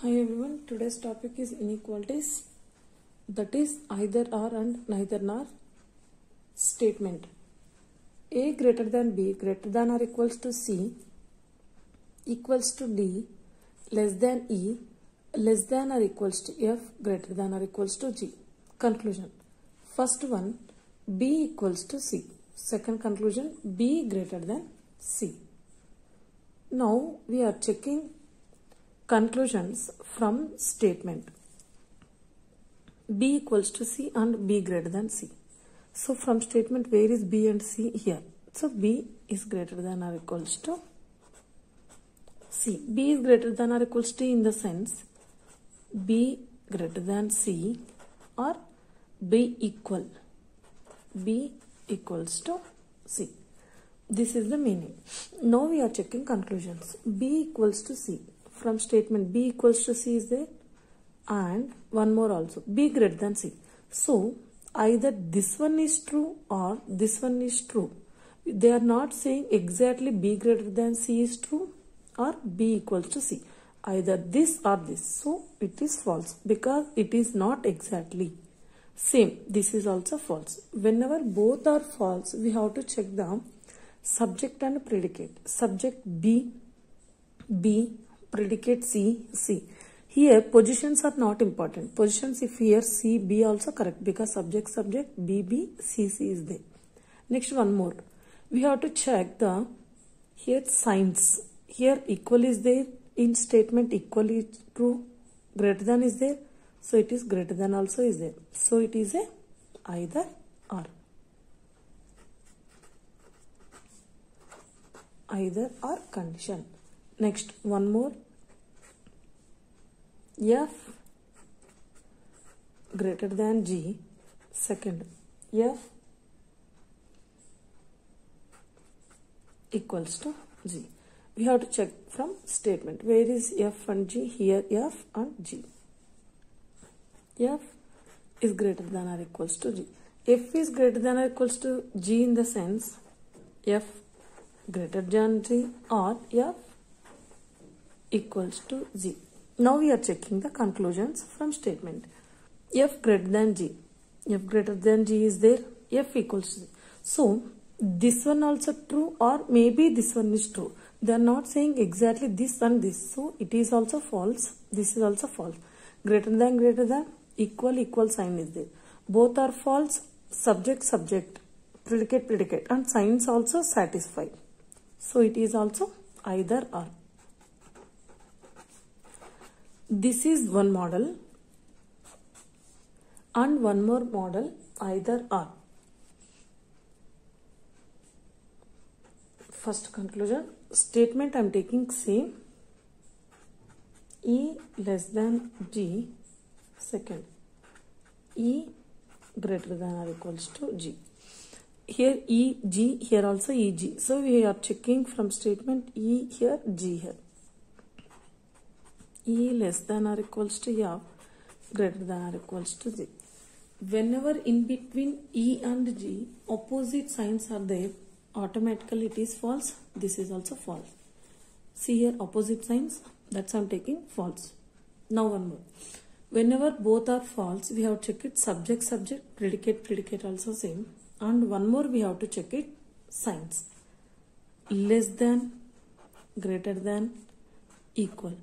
Hi everyone, today's topic is inequalities, that is either or and neither nor statement. A greater than B greater than or equals to C equals to D less than E less than or equals to F greater than or equals to G. Conclusion. First one, B equals to C. Second conclusion, B greater than C. Now we are checking conclusions from statement. B equals to C and B greater than C. So from statement, where is B and C? Here. So B is greater than or equals to C. B is greater than or equals to in the sense B greater than C or B equals to C. This is the meaning. Now we are checking conclusions. B equals to C. From statement B equals to C is there and one more also, B greater than C. So either this one is true or this one is true. They are not saying exactly B greater than C is true or B equals to C. Either this or this. So it is false because it is not exactly same. This is also false. Whenever both are false, we have to check the subject and predicate. Subject B, predicate C. Here positions are not important. Positions, if here C, B also correct because subject, B, C is there. Next one more. We have to check the here signs. Here equal is there in statement, equal is true, greater than is there. So it is greater than also is there. So it is a either or. Either or condition. Next one more. F greater than G. Second, F equals to G. We have to check from statement. Where is F and G? Here F and G. F is greater than or equals to G. F is greater than or equals to G in the sense F greater than G or F equals to G. Now we are checking the conclusions from statement. F greater than G. F greater than G is there. F equals to G. So this one also true or maybe this one is true. They are not saying exactly this and this. So it is also false. This is also false. Greater than, equal sign is there. Both are false. Subject, predicate and signs also satisfied. So it is also either or. This is one model and one more model either or. First conclusion, statement I am taking same, E less than G. Second, E greater than or equals to G. Here E, G, here also E, G. So we are checking from statement E here, G here. E less than or equals to F greater than or equals to G. Whenever in between E and G opposite signs are there, automatically it is false. This is also false. See here opposite signs, that's I am taking false. Now one more. Whenever both are false, we have to check it subject, predicate also same. And one more we have to check it signs. Less than, greater than, equal.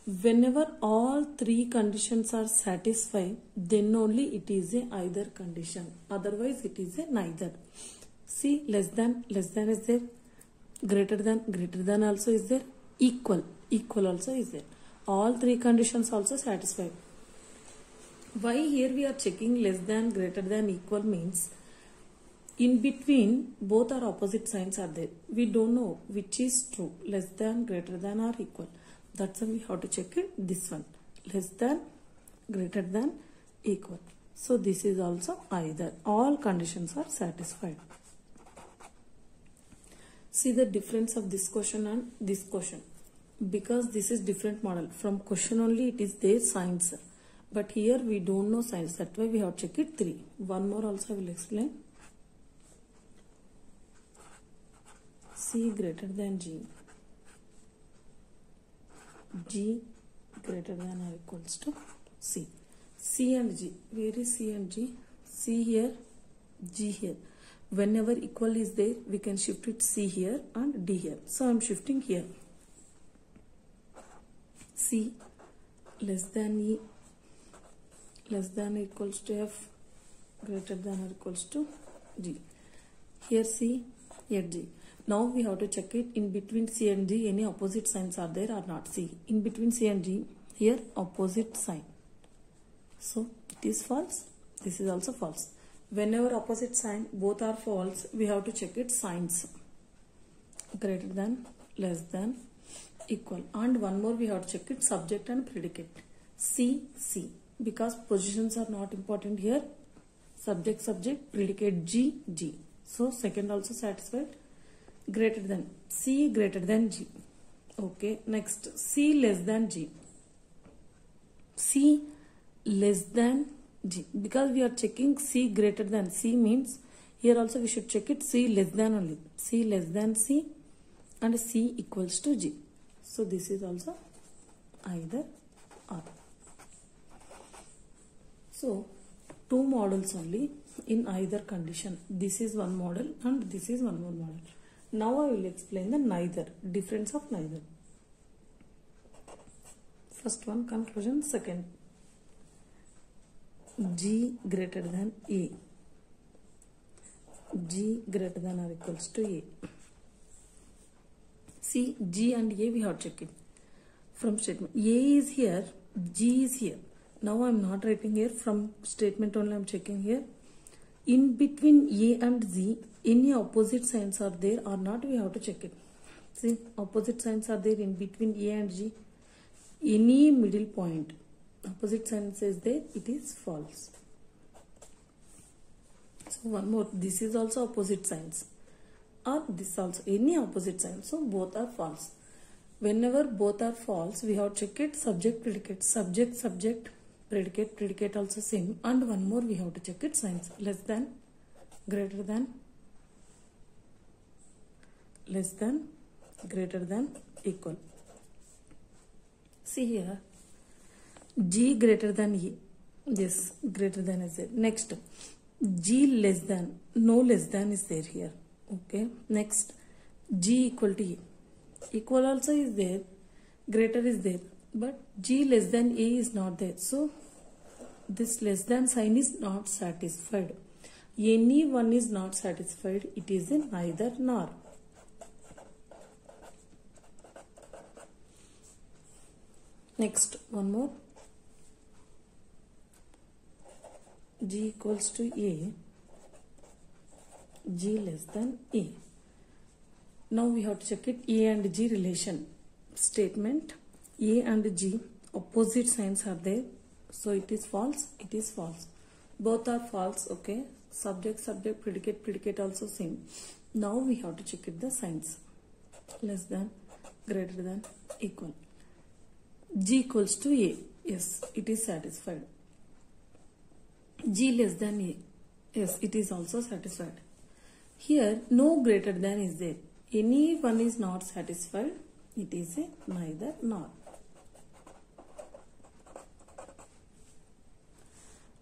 Whenever all three conditions are satisfied, then only it is a either condition. Otherwise it is a neither. See, less than is there. Greater than also is there. Equal also is there. All three conditions also satisfied. Why here we are checking less than, greater than, equal means in between both are opposite signs are there. We don't know which is true, less than, greater than or equal. That's why we have to check it this one. Less than, greater than, equal. So this is also either. All conditions are satisfied. See the difference of this question and this question. Because this is different model. From question only it is there signs. But here we don't know signs. That's why we have to check it 3. One more also I will explain. C greater than G. G greater than or equals to C. C and G. Where is C and G? C here, G here. Whenever equal is there, we can shift it C here and D here. So I am shifting here. C less than E, less than or equals to F, greater than or equals to G. Here C, here G. Now we have to check it in between C and G, any opposite signs are there or not. See, in between C and G, here opposite sign. So it is false. This is also false. Whenever opposite sign, both are false, we have to check it signs. Greater than, less than, equal. And one more we have to check it subject and predicate. C, C. Because positions are not important here. Subject, subject, predicate G, G. So second also satisfied. Greater than, C greater than G. Okay, next C less than G. C less than G. Because we are checking C greater than, C means here also we should check it C less than only. C less than C and C equals to G. So this is also either or. So two models only in either condition. This is one model and this is one more model. Now I will explain the neither, difference of neither. First one, conclusion. Second, G greater than A. G greater than or equals to A. See, G and A we have to check it. From statement, A is here, G is here. Now I am not writing here, from statement only I am checking here. In between A and Z, any opposite signs are there or not, we have to check it. See, opposite signs are there in between A and G. Any middle point, opposite sign is there, it is false. So one more, this is also opposite signs. Or this also, any opposite sign. So both are false. Whenever both are false, we have to check it subject, predicate. Subject, subject, predicate, predicate also same. And one more we have to check it signs. Less than, greater than, less than, greater than, equal. See here, G greater than E. Yes, greater than is there. Next, G less than, no less than is there here. Okay. Next, G equal to E. Equal also is there, greater is there, but G less than A is not there. So this less than sign is not satisfied. Any one is not satisfied, it is a neither nor. Next, one more. G equals to A, G less than A. Now we have to check it A and G relation. Statement, A and G opposite signs are there. So it is false, it is false. Both are false, okay. Subject, subject, predicate, predicate also same. Now we have to check it the signs. Less than, greater than, equal. G equals to A. Yes, it is satisfied. G less than A. Yes, it is also satisfied. Here, no greater than is there. Any one is not satisfied. It is a neither nor.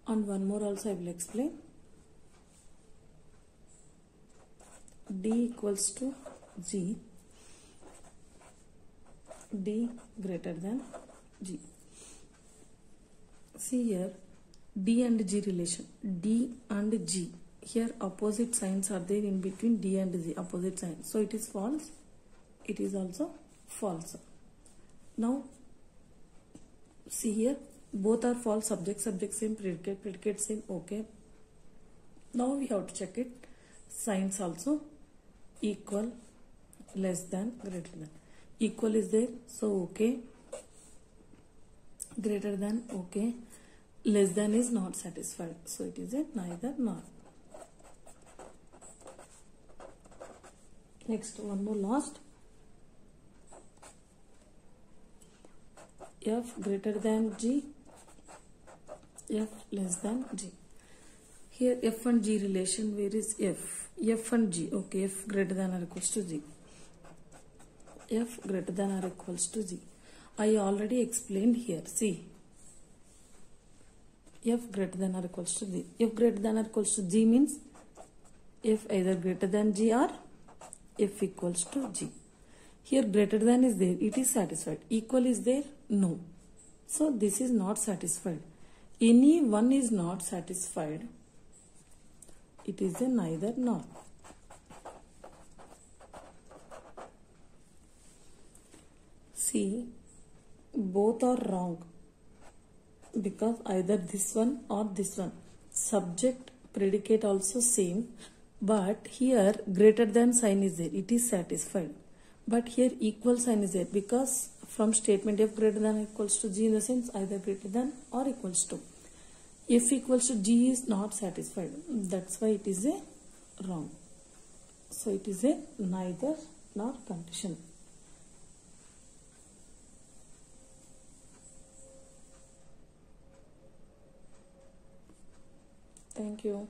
And one more also I will explain. D equals to G. D greater than G. See here, D and G relation. D and G. Here opposite signs are there in between D and G. Opposite signs. So it is false. It is also false. Now see here, both are false. Subject, subject same. Predicate, predicate same. Okay. Now we have to check it. Signs also equal, less than, greater than. Equal is there, so okay. Greater than, okay. Less than is not satisfied, so it is a neither nor. Next, one more last. F greater than G, F less than G. Here F and G relation, where is F? F and G, okay, F greater than or equals to G. F greater than or equals to G. I already explained here. See, F greater than or equals to G. F greater than or equals to G means F either greater than G or F equals to G. Here greater than is there, it is satisfied. Equal is there, no. So this is not satisfied. Any one is not satisfied. It is a neither nor. See, both are wrong because either this one or this one. Subject, predicate also same, but here greater than sign is there, it is satisfied. But here equal sign is there because from statement F greater than or equals to G in the sense either greater than or equals to. F equals to G is not satisfied. That's why it is a wrong. So it is a neither nor condition. Thank you.